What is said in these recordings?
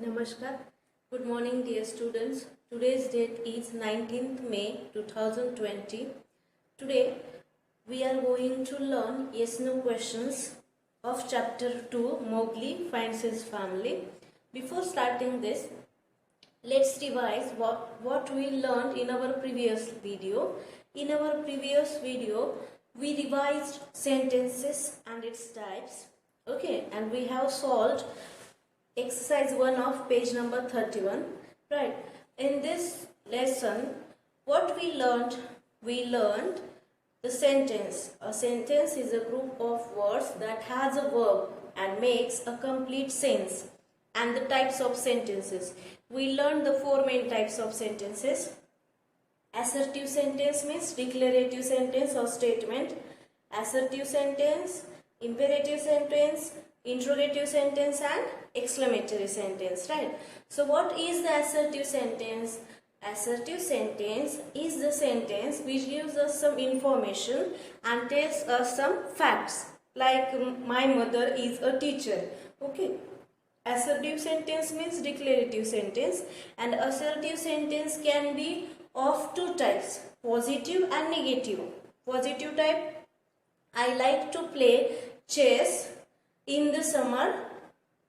Namaskar. Good morning, dear students. Today's date is 19th May 2020. Today we are going to learn yes/no questions of chapter 2, Mowgli Finds His Family. Before starting this, let's revise what we learned in our previous video. In our previous video, we revised sentences and its types. Okay, and we have solved exercise 1 of page number 31. Right, in this lesson what we learned the sentence. A sentence is a group of words that has a verb and makes a complete sense, and the types of sentences. We learned the four main types of sentences. Assertive sentence means declarative sentence or statement. Assertive sentence, imperative sentence, interrogative sentence, and exclamatory sentence. Right, so what is the assertive sentence? Assertive sentence is the sentence which gives us some information and tells us some facts, like my mother is a teacher. Okay, assertive sentence means declarative sentence, and assertive sentence can be of two types, positive and negative. Positive type: I like to play chess in the summer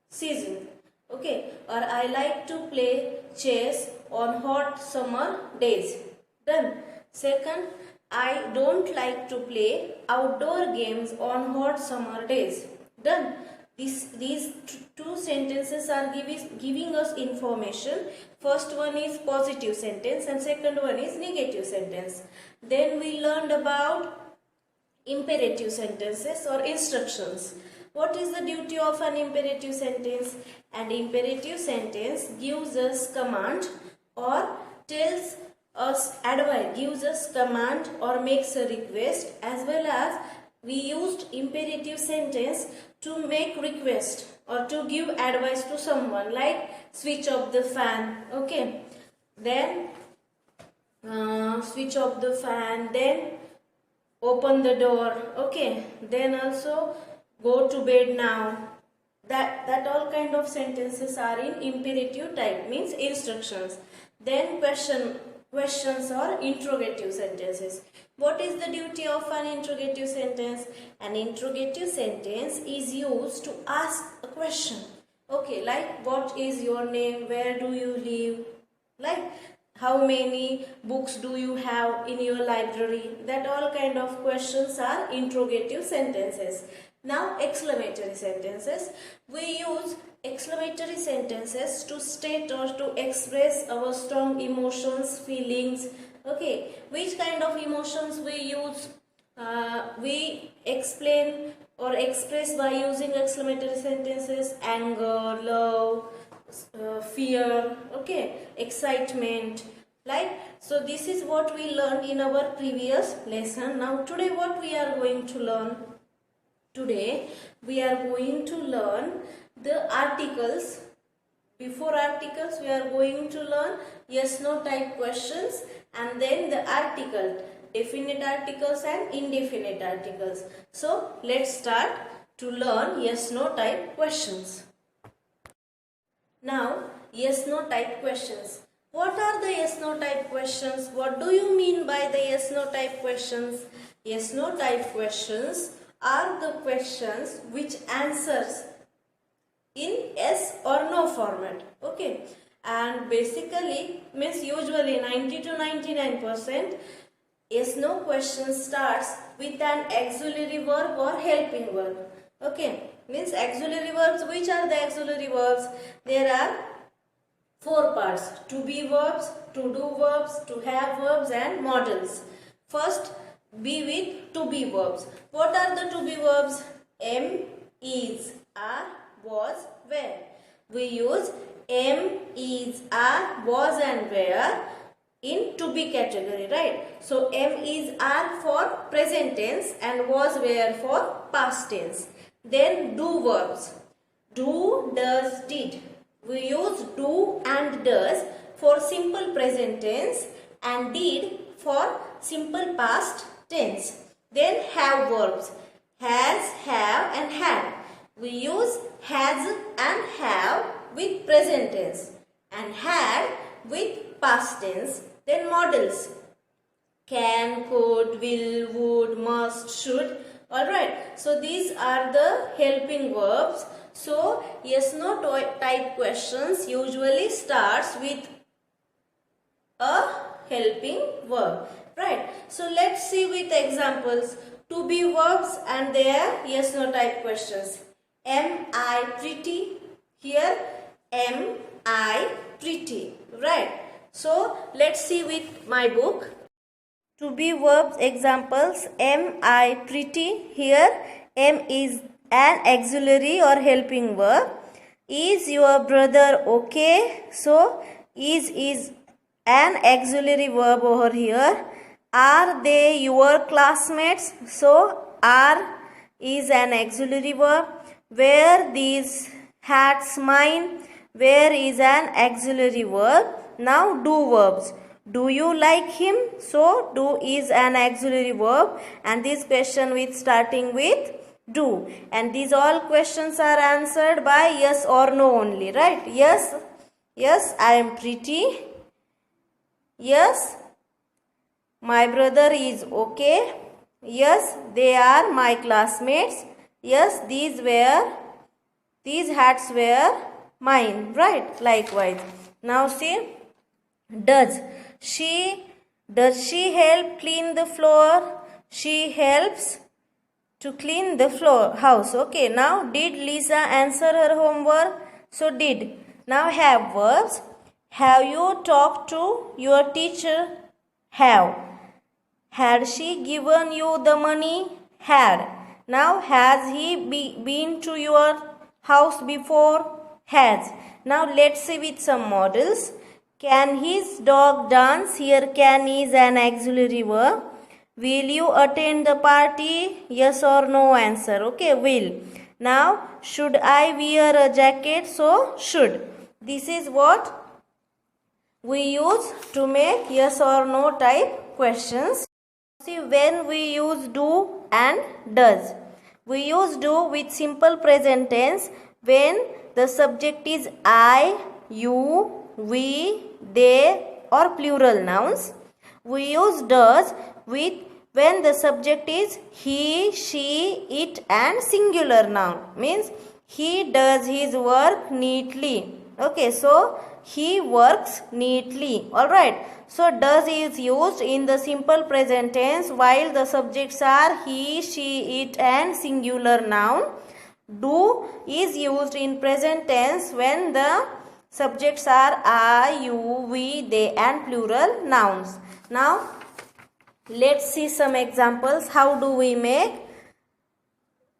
season. Okay, or I like to play chess on hot summer days. Done. Second, I don't like to play outdoor games on hot summer days. Done. These two sentences are giving us information. First one is positive sentence and second one is negative sentence. Then we learned about imperative sentences or instructions. What is the duty of an imperative sentence? An imperative sentence gives us command or tells us advice, gives us command or makes a request, as well as we used imperative sentence to make request or to give advice to someone, like switch off the fan. Okay, then switch off the fan, then open the door. Okay, then also go to bed now. That all kind of sentences are in imperative type, means instructions. Then questions or interrogative sentences. What is the duty of an interrogative sentence? An interrogative sentence is used to ask a question. Okay, like what is your name, where do you live, like how many books do you have in your library. That all kind of questions are interrogative sentences. Now exclamatory sentences. We use exclamatory sentences to state or to express our strong emotions, feelings. Okay, which kind of emotions we use? We explain or express by using exclamatory sentences: anger, love, fear, okay, excitement. Like, so this is what we learned in our previous lesson. Now today what we are going to learn? Today we are going to learn the articles. Before articles we are going to learn yes/no type questions, and then the article, definite articles and indefinite articles. So let's start to learn yes/no type questions. Now yes/no type questions. What are the yes/no type questions? What do you mean by the yes/no type questions? Yes/no type questions are the questions which answers in yes or no format. Okay, and basically means usually 90 to 99% yes/no question starts with an auxiliary verb or helping verb. Okay, means auxiliary verbs. Which are the auxiliary verbs? There are four parts: to be verbs, to do verbs, to have verbs, and modals. First, be with to be verbs. What are the to be verbs? Am, is, are, was, were. We use am, is, are, was, and were in to be category, right? So am, is, are for present tense and was, were for past tense. Then do verbs: do, does, did. We use do and does for simple present tense and did for simple past tense. Then have verbs: has, have, and had. We use has and have with present present tense, and had with past tense. Then models: can, could, will, would, must, should. Alright, so these are the helping verbs. So yes no type questions usually starts with a helping verb. Right, so let's see with examples. To be verbs and their yes no type questions. Am I pretty? Here, am I pretty? Right, so let's see with my book. To be verbs examples: am I pretty? Here am is an auxiliary or helping verb. Is your brother okay? So is an auxiliary verb over here. Are they your classmates? So are is an auxiliary verb. Were these hats mine? Where is an auxiliary verb. Now do verbs. Do you like him? So do is an auxiliary verb, and this question with starting with do, and these all questions are answered by yes or no only, right? Yes, yes, I am pretty. Yes, my brother is okay. Yes, they are my classmates. Yes, these hats were mine, right? Likewise. Now see, does she help clean the floor? She helps to clean the house. Okay, now did Lisa answer her homework? So did. Now have verbs. Have you talked to your teacher? Have. Had she given you the money? Had. Now has he been to your house before? Has. Now let's see with some models. Can his dog dance? Here can is an auxiliary verb. Will you attend the party? Yes or no answer. Okay, will. Now, should I wear a jacket? So, should. This is what we use to make yes or no type questions. See, when we use do and does. We use do with simple present tense when the subject is I, you, we, they or plural nouns. We use does with when the subject is he, she, it and singular noun. Means he does his work neatly. Okay, so he works neatly. Alright, so does is used in the simple present tense while the subjects are he, she, it and singular noun. Do is used in present tense when the subjects are I, you, we, they and plural nouns. Now, let's see some examples. How do we make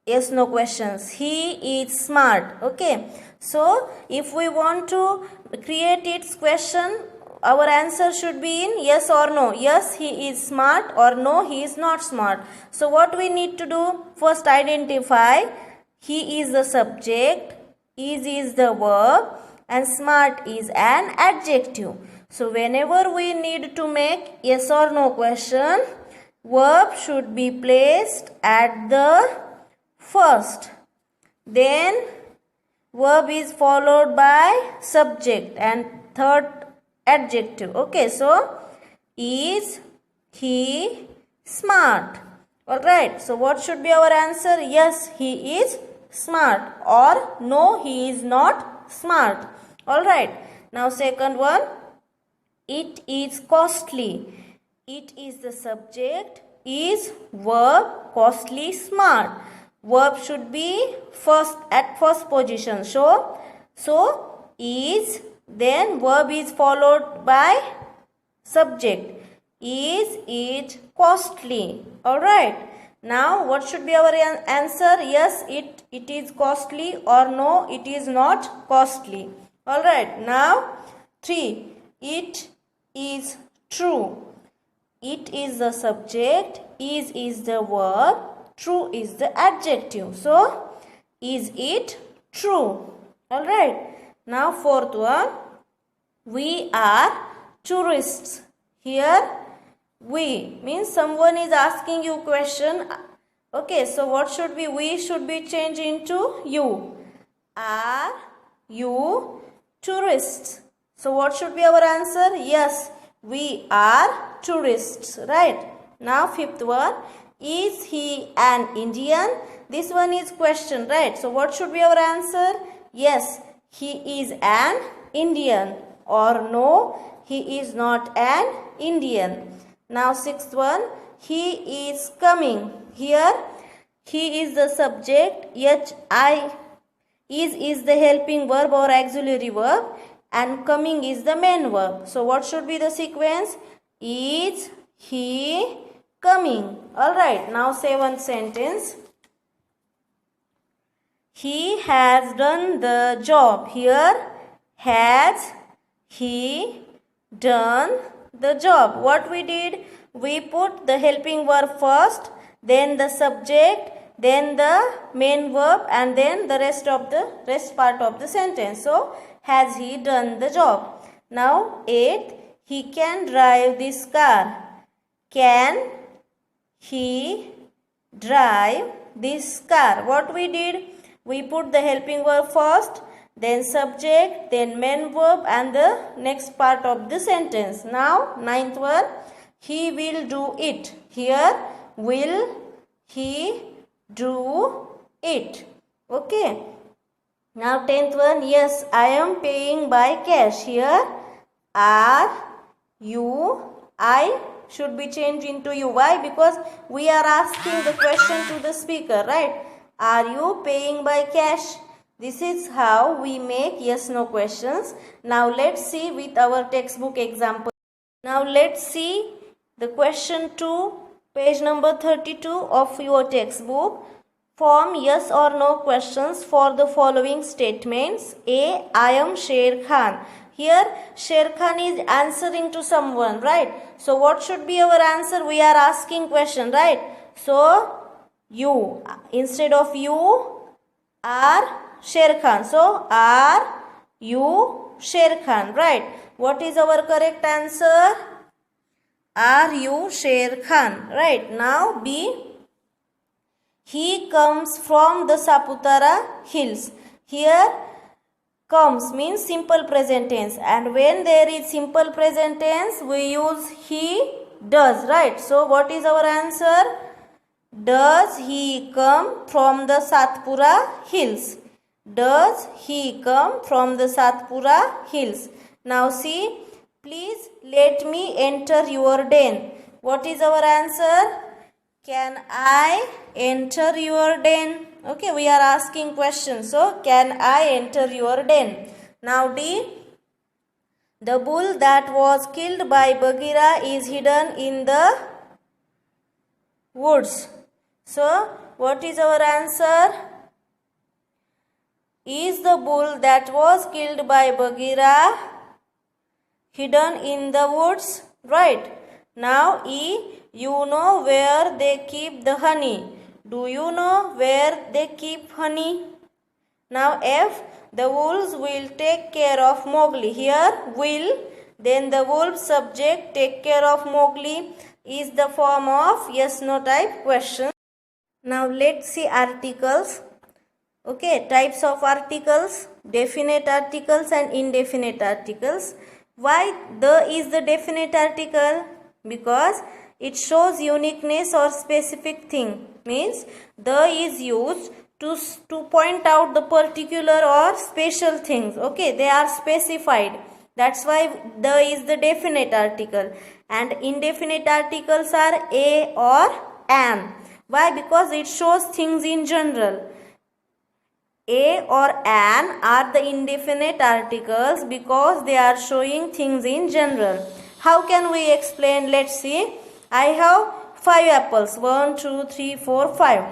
yes no questions? He is smart. Okay, so if we want to create its question, our answer should be in yes or no. Yes, he is smart, or no, he is not smart. So what we need to do? First identify he is the subject, is the verb and smart is an adjective. So whenever we need to make yes or no question, verb should be placed at the first. Then verb is followed by subject and third adjective. Okay, so is he smart? Alright, so what should be our answer? Yes, he is smart, or no, he is not smart. Alright, now second one, it is costly. It is the subject, is verb, costly, smart. Verb should be at first position. So is, then verb is followed by subject. Is it costly? Alright. Now what should be our answer? Yes, it is costly, or no, it is not costly. Alright. Now 3. It is true. It is the subject, is the verb, true is the adjective. So is it true? Alright. Now fourth one, we are tourists. Here we means someone is asking you question. Okay, so what should be? We should be changed into you. Are you tourists. So what should be our answer? Yes, we are tourists, right? Now fifth one, is he an Indian? This one is question, right? So what should be our answer? Yes, he is an Indian, or no, he is not an Indian. Now sixth one, he is coming. Here he is the subject, is the helping verb or auxiliary verb, and coming is the main verb. So what should be the sequence? Is he coming? Alright, now seventh sentence. He has done the job. Here, has he done the job? What we did? We put the helping verb first, then the subject, then the main verb, and then the rest part of the sentence. So, has he done the job? Now, eighth, he can drive this car. Can he drive this car? What we did? We put the helping verb first, then subject, then main verb, and the next part of the sentence. Now, ninth one, he will do it. Here, will he do it? Okay. Now, tenth one, yes, I am paying by cash. Here, I should be changed into you. Why? Because we are asking the question to the speaker, right? Are you paying by cash? This is how we make yes-no questions. Now let's see with our textbook example. Now let's see the question 2, page number 32 of your textbook. Form yes or no questions for the following statements. A. I am Sher Khan. Here Sher Khan is answering to someone, right? So what should be our answer? We are asking question, right? So you, instead of you, are Sher Khan. So, are you Sher Khan, right? What is our correct answer? Are you Sher Khan, right? Now, B. He comes from the Saputara hills. Here, comes means simple present tense. And when there is simple present tense, we use he does, right? So, what is our answer? Does he come from the Satpura hills? Does he come from the Satpura hills? Now see, please let me enter your den. What is our answer? Can I enter your den? Okay, we are asking questions. So, can I enter your den? Now D. The bull that was killed by Bagheera is hidden in the woods. So, what is our answer? Is the bull that was killed by Bagheera hidden in the woods? Right. Now, E. You know where they keep the honey. Do you know where they keep honey? Now, F. The wolves will take care of Mowgli. Here, will, then the wolf subject take care of Mowgli is the form of yes-no type question. Now let's see articles. Okay, types of articles, definite articles and indefinite articles. Why the is the definite article? Because it shows uniqueness or specific thing. Means the is used to point out the particular or special things. Okay, they are specified. That's why the is the definite article. And indefinite articles are a or an. Why? Because it shows things in general. A or an are the indefinite articles because they are showing things in general. How can we explain? Let's see. I have 5 apples. 1, 2, 3, 4, 5.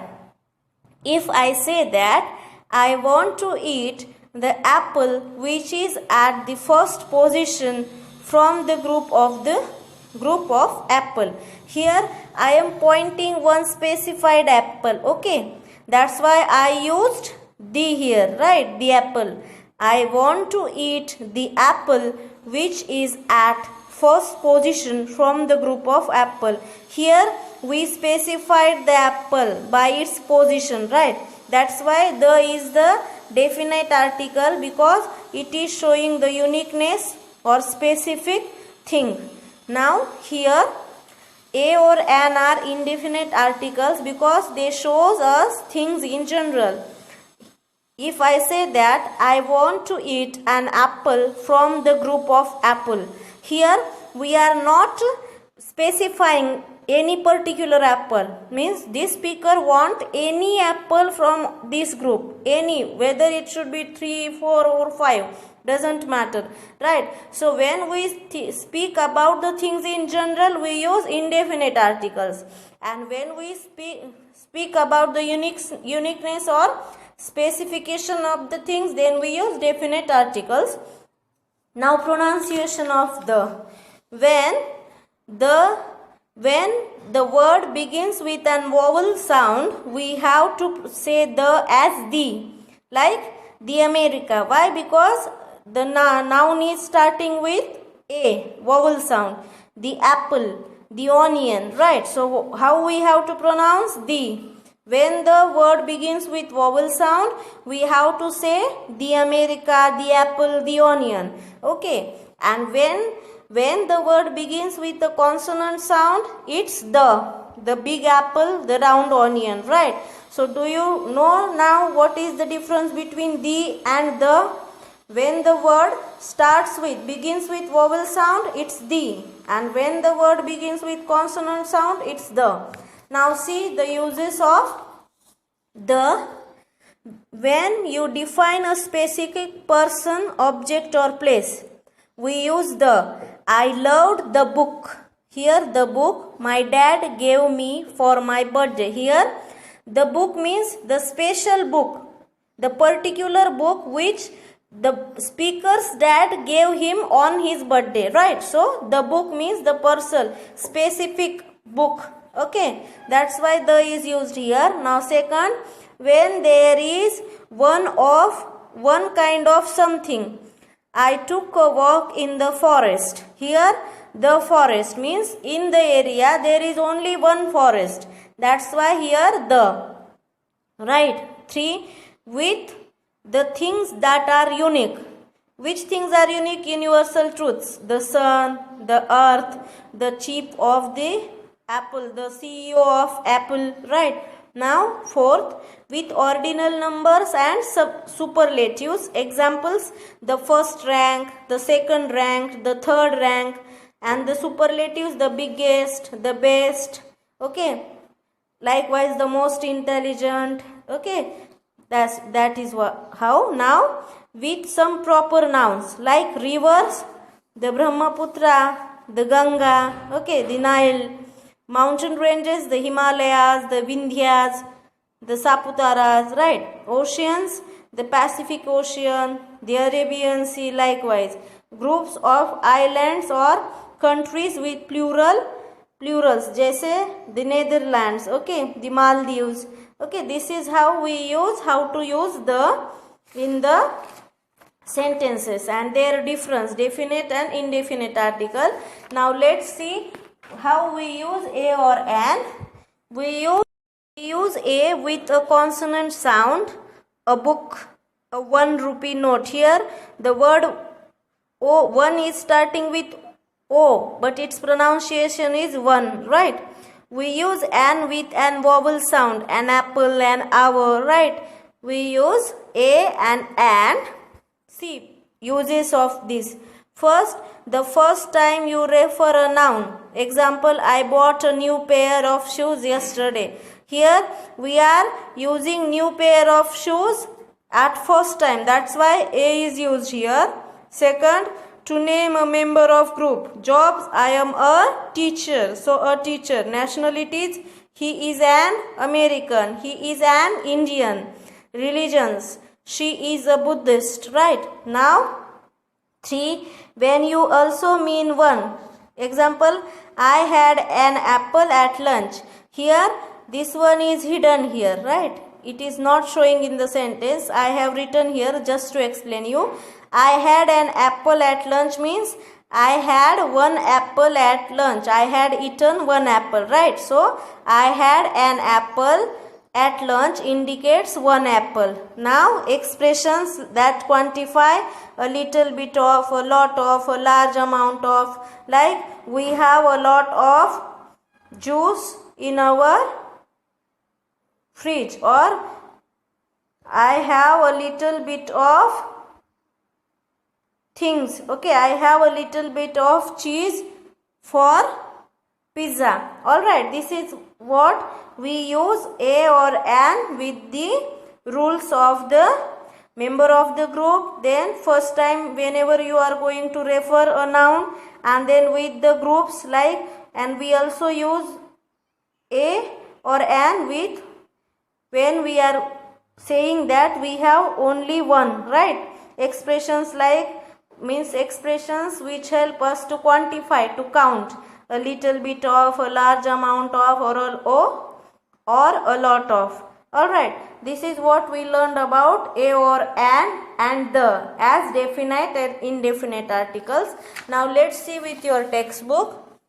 If I say that I want to eat the apple which is at the first position from the group of apple. Here I am pointing one specified apple. Okay, that's why I used the here, right? The apple. I want to eat the apple which is at first position from the group of apple. Here we specified the apple by its position, right? That's why the is the definite article because it is showing the uniqueness or specific thing. Now here a or an are indefinite articles because they shows us things in general. If I say that I want to eat an apple from the group of apple, here we are not specifying any particular apple. Means this speaker want any apple from this group, any, whether it should be 3, 4 or 5, doesn't matter, right? So when we speak about the things in general, we use indefinite articles, and when we speak about the uniqueness or specification of the things, then we use definite articles. Now pronunciation of the. When the word begins with an vowel sound, we have to say the as the, like the America. Why? Because the noun is starting with a vowel sound. The apple, the onion, right? So how we have to pronounce the? When the word begins with vowel sound, we have to say the America, the apple, the onion. Okay. And when the word begins with the consonant sound, it's the big apple, the round onion, right? So do you know now what is the difference between the and the? When the word begins with vowel sound, it's the, and when the word begins with consonant sound, it's the. Now see the uses of the. When you define a specific person, object or place, we use the. I loved the book. Here the book my dad gave me for my birthday. Here the book means the special book, the particular book which the speaker's dad gave him on his birthday, right? So the book means the person, specific book. Okay, that's why the is used here. Now second, when there is one kind of something. I took a walk in the forest. Here the forest means in the area there is only one forest. That's why here the. Right. 3. With the things that are unique. Which things are unique? Universal truths. The sun, the earth, the chip of the apple, the CEO of Apple. Right. Now, 4th, with ordinal numbers and superlatives. Examples, the first rank, the second rank, the third rank, and the superlatives, the biggest, the best. Okay. Likewise, the most intelligent. Okay. That is how. Now, with some proper nouns like rivers, the Brahmaputra, the Ganga, okay, the Nile. Mountain ranges, the Himalayas, the Vindhyas, the Saputaras, right? Oceans, the Pacific Ocean, the Arabian Sea, likewise. Groups of islands or countries with plurals, jaise the Netherlands, okay, the Maldives. Okay, this is how to use the in the sentences and their difference, definite and indefinite article. Now let's see how we use a or an. We use a with a consonant sound, a book, a 1 rupee note. Here the word O, one is starting with O, but its pronunciation is one, right? We use an with an vowel sound, an apple, an hour, right? We use a and. See, uses of this. First, the first time you refer a noun. Example, I bought a new pair of shoes yesterday. Here, we are using new pair of shoes at first time. That's why a is used here. Second, to name a member of group. Jobs, I am a teacher. So, a teacher. Nationalities, he is an American. He is an Indian. Religions, she is a Buddhist. Right? Now, 3. When you also mean one. Example, I had an apple at lunch. Here, this one is hidden here, right? It is not showing in the sentence. I have written here just to explain you. I had an apple at lunch means I had one apple at lunch. I had eaten one apple, right? So, I had an apple at lunch indicates 1 apple. Now expressions that quantify a little bit of, a lot of, a large amount of, like we have a lot of juice in our fridge, or I have a little bit of things. Okay, I have a little bit of cheese for pizza. Alright, this is what we use a or an with the rules of the member of the group. Then first time whenever you are going to refer a noun, and then with the groups, like, and we also use a or an with when we are saying that we have only one, right? Expressions like means expressions which help us to quantify, to count a little bit of, a large amount of, or a lot of. Alright, this is what we learned about a or an and the as definite and indefinite articles. Now let's see with your textbook.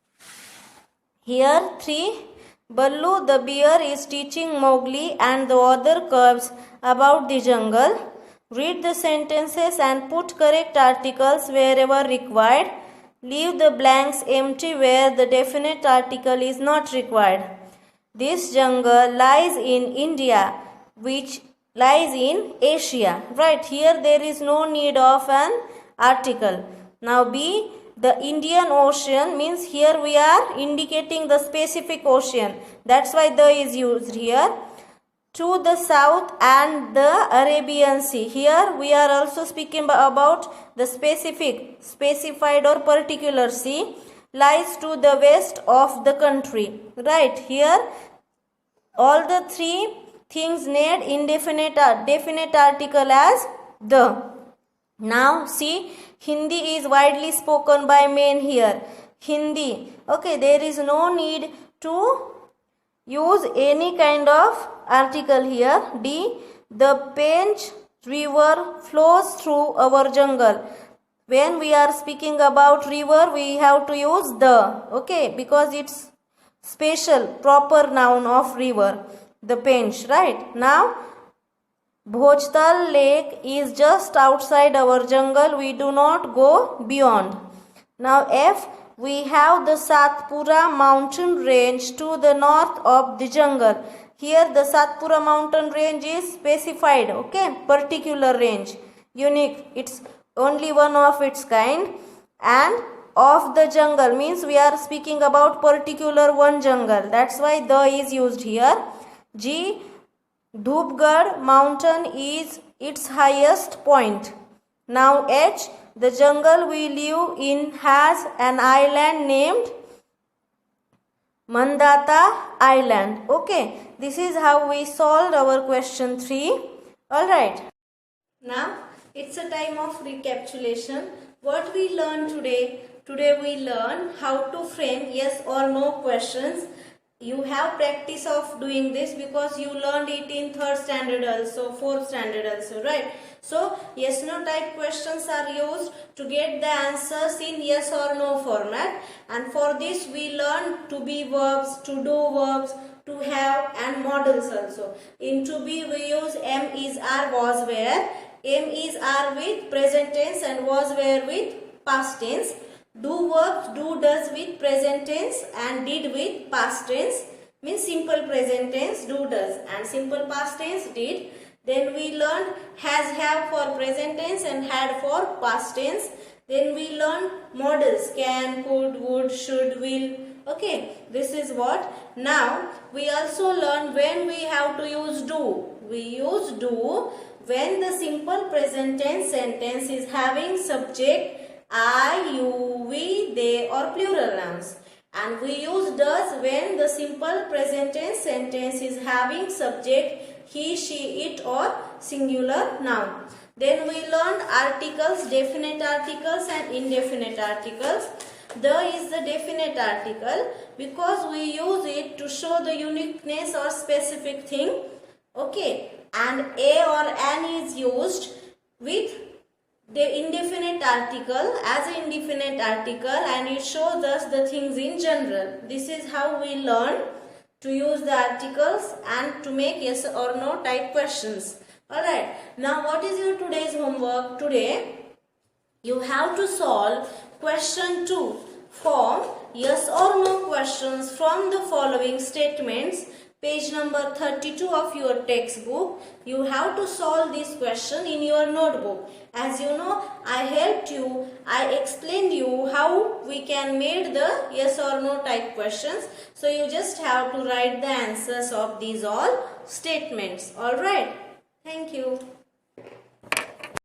Here 3. Ballu the bear is teaching Mowgli and the other cubs about the jungle. Read the sentences and put correct articles wherever required. Leave the blanks empty where the definite article is not required. This jungle lies in India, which lies in Asia. Right, here there is no need of an article. Now B, the Indian Ocean means here we are indicating the specific ocean. That's why the is used here. To the south and the Arabian Sea. Here we are also speaking about the specified or particular sea lies to the west of the country. Right, here all the 3 things need definite article as the. Now see, Hindi is widely spoken by men here. Hindi. Okay, there is no need to use any kind of article here. D, the Pench river flows through our jungle. When we are speaking about river, we have to use the, okay, because it's special proper noun of river, the Pench, right? Now Bhojtal lake is just outside our jungle. We do not go beyond. Now F, we have the Satpura mountain range to the north of the jungle. Here the Satpura mountain range is specified, okay, particular range, unique, it's only one of its kind. And of the jungle means we are speaking about particular one jungle, that's why the is used here. G, Dhupgarh mountain is its highest point. Now H, the jungle we live in has an island named Mandata Island. Okay, this is how we solved our question 3. Alright. Now it's a time of recapitulation. What we learned today? Today we learned how to frame yes or no questions. You have practice of doing this because you learned it in 3rd standard also, 4th standard also, right? So yes no type questions are used to get the answers in yes or no format, and for this we learn to be verbs, to do verbs, to have, and models also. In to be we use am, is, are, was, were. Am, is, are with present tense and was, were with past tense. Do verbs, do, does with present tense and did with past tense, means simple present tense, do, does, and simple past tense, did. Then we learned has, have for present tense and had for past tense. Then we learned models, can, could, would, should, will. Okay, this is what. Now we also learn when we have to use do. We use do when the simple present tense sentence is having subject I, you, we, they, or plural nouns. And we use does when the simple present tense sentence is having subject he, she, it, or singular noun. Then we learned articles, definite articles and indefinite articles. The is the definite article because we use it to show the uniqueness or specific thing. Okay, and a or an is used with the indefinite article as an indefinite article, and it shows us the things in general. This is how we learn to use the articles and to make yes or no type questions. Alright, now what is your today's homework? Today you have to solve question 2. Form yes or no questions from the following statements. Page number 32 of your textbook. You have to solve this question in your notebook. As you know, I helped you. I explained you how we can make the yes or no type questions. So you just have to write the answers of these all statements. Alright. Thank you.